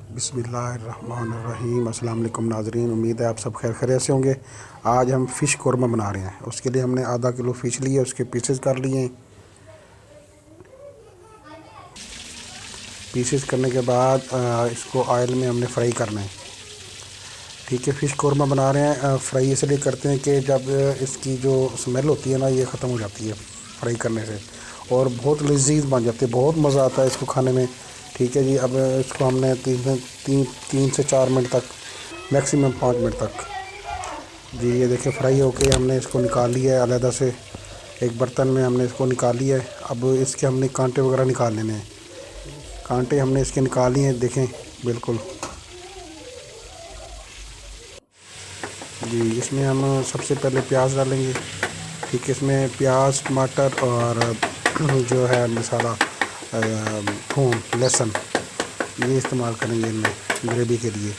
बिस्मिल्लाहिर्रहमानिर्रहीम। अस्सलाम वालेकुम नाज़रीन, उम्मीद है आप सब खैर खैरियत से होंगे। आज हम फ़िश कौरमा बना रहे हैं। उसके लिए हमने आधा किलो फ़िश ली है, उसके पीसेस कर लिए हैं। पीसेस करने के बाद इसको ऑयल में हमने फ्राई करना है। ठीक है, फ़िश कौरमा बना रहे हैं। फ्राई इसलिए करते हैं कि जब इसकी जो स्मेल होती है ना, ये ख़त्म हो जाती है फ्राई करने से, और बहुत लजीज बन जाती है, बहुत मज़ा आता है इसको खाने में। ठीक है जी, अब इसको हमने तीन से 4 मिनट तक, मैक्सिमम 5 मिनट तक जी, ये देखिए फ्राई होके हमने इसको निकाल लिया है अलहदा से। एक बर्तन में हमने इसको निकाल लिया है। अब इसके हमने कांटे वगैरह निकाल लेने हैं। कांटे हमने इसके निकाल लिए हैं, देखें बिल्कुल जी। इसमें हम सबसे पहले प्याज डालेंगे। ठीक है, इसमें प्याज, टमाटर और जो है मसाला, थूम, लहसुन, ये इस्तेमाल करेंगे इनमें ग्रेवी के लिए।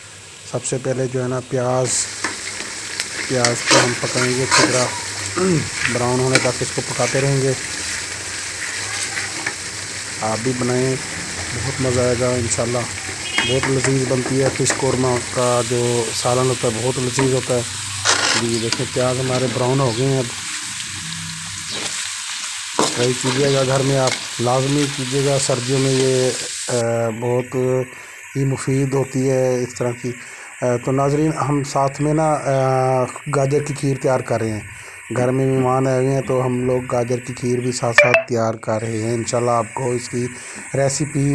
सबसे पहले जो है ना, प्याज को हम पकाएंगे अच्छी तरह ब्राउन होने तक इसको पकाते रहेंगे। आप भी बनाएं, बहुत मज़ा आएगा इंशाल्लाह। बहुत लजीज बनती है फ़िश कौरमा का जो सालन होता है, बहुत लजीज होता है जी। देखें प्याज हमारे ब्राउन हो गए हैं। अब ट्राई कीजिएगा घर में, आप लाजमी कीजिएगा। सर्दियों में ये बहुत ही मुफीद होती है इस तरह की। तो नाजरीन, हम साथ में ना गाजर की खीर तैयार कर रहे हैं। घर में मेहमान आए हुए हैं, तो हम लोग गाजर की खीर भी साथ साथ तैयार कर रहे हैं। इंशाल्लाह आपको इसकी रेसिपी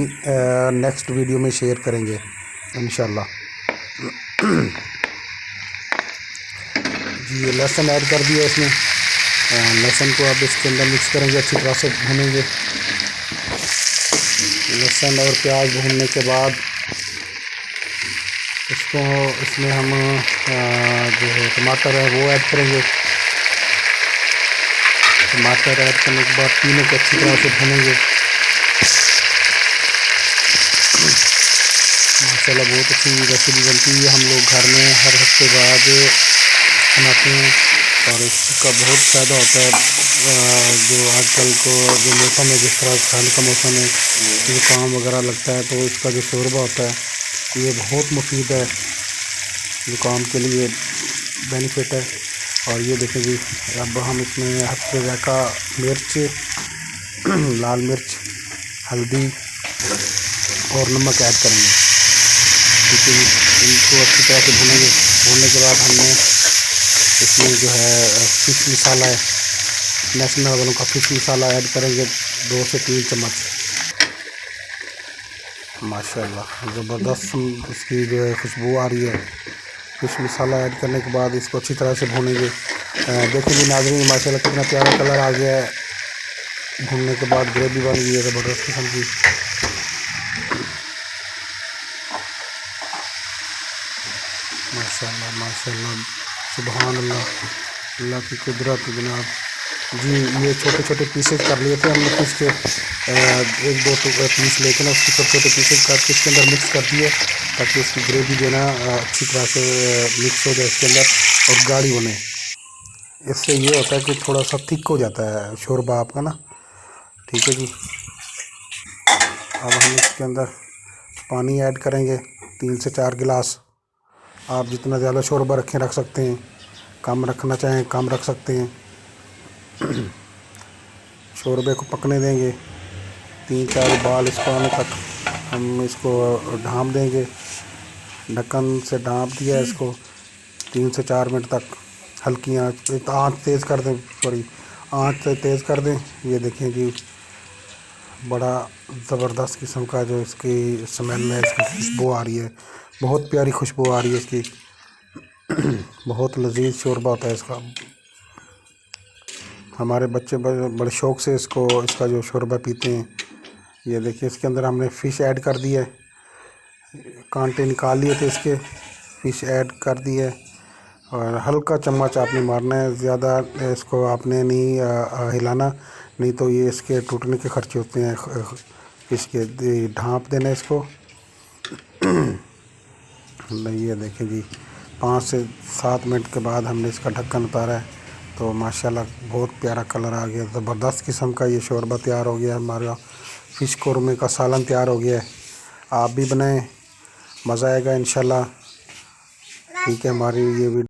नेक्स्ट वीडियो में शेयर करेंगे इंशाल्लाह जी। ये लहसुन ऐड कर दिया इसमें। लहसुन को अब इसके अंदर मिक्स करेंगे, अच्छी तरह से भूनेंगे। लहसुन और प्याज भूनने के बाद इसमें हम जो है टमाटर है वो ऐड करेंगे। टमाटर ऐड करने के बाद तीनों को अच्छी तरह से भूनेंगे। माशाल्लाह बहुत अच्छी रेसिपी बनती है, हम लोग घर में हर हफ्ते बाद बनाते हैं और इसका बहुत फ़ायदा होता है। जो आजकल को जो मौसम है, जिस तरह ठंड का मौसम है, ज़ुकाम वगैरह लगता है, तो इसका जो शोरबा होता है ये बहुत मुफीद है, ज़ुकाम के लिए बेनिफिट है। और ये देखें जी, अब हम इसमें हफ्ते का मिर्च, लाल मिर्च, हल्दी और नमक ऐड करेंगे। ठीक है जी, इनको अच्छी तरह से भूनेंगे। भूनने के बाद हमने इसमें जो है फ़िश मसाला है, नेशनल वालों का फ़िश मसाला ऐड करेंगे, 2 से 3 चम्मच। माशाल्लाह ज़बरदस्त इसकी जो है खुशबू आ रही है। फ़िश मसाला ऐड करने के बाद इसको अच्छी तरह से भूनेंगे। देखिए जी नाज़रीन, माशाल्लाह कितना प्यारा कलर आ गया है। भूनने के बाद ग्रेवी बन गई है ज़बरदस्त किस्म की। माशाल्लाह माशाल्लाह, सुभान अल्लाह, अल्लाह की कुदरत जनाब जी। ये छोटे छोटे पीसेस कर लिए थे हमने फ़िश के, 1-2 पीस लेकर ना उसके छोटे छोटे पीसेस करके इसके अंदर मिक्स कर दिए, ताकि उसकी ग्रेवी जो है ना अच्छी तरह से मिक्स हो जाए इसके अंदर और गाढ़ी बने। इससे ये होता है कि थोड़ा सा थिक हो जाता है शोरबा आपका ना। ठीक है जी, अब हम इसके अंदर पानी ऐड करेंगे, 3 से 4 गिलास। आप जितना ज़्यादा शोरबा रखें रख सकते हैं, कम रखना चाहें कम रख सकते हैं। शोरबे को पकने देंगे, 3-4 उबाल इसको आने तक हम इसको ढाँप देंगे। ढक्कन से ढाँप दिया इसको 3 से 4 मिनट तक। हल्की आंच पे, आँच तेज़ कर दें, सॉरी आँच से तेज़ कर दें। ये देखें जी, बड़ा ज़बरदस्त किस्म का जो इसकी स्मेल है, इसकी खुशबू आ रही है, बहुत प्यारी खुशबू आ रही है इसकी। बहुत लजीज शोरबा होता है इसका। हमारे बच्चे बड़े शौक़ से इसका जो शोरबा पीते हैं। ये देखिए, इसके अंदर हमने फ़िश ऐड कर दी है, कांटे निकाल लिए थे इसके, फ़िश ऐड कर दी है। और हल्का चम्मच आपने मारना है, ज़्यादा इसको आपने नहीं हिलाना, नहीं तो ये इसके टूटने के खर्चे होते हैं। फ़िश के ढाँप देना इसको। ये देखें जी, 5 से 7 मिनट के बाद हमने इसका ढक्कन उतारा है, तो माशाल्लाह बहुत प्यारा कलर आ गया। ज़बरदस्त किस्म का ये शोरबा तैयार हो गया, हमारा फ़िश कौरमे का सालन तैयार हो गया है। आप भी बनाएं मज़ा आएगा इंशाल्लाह। ठीक है, हमारी ये वीडियो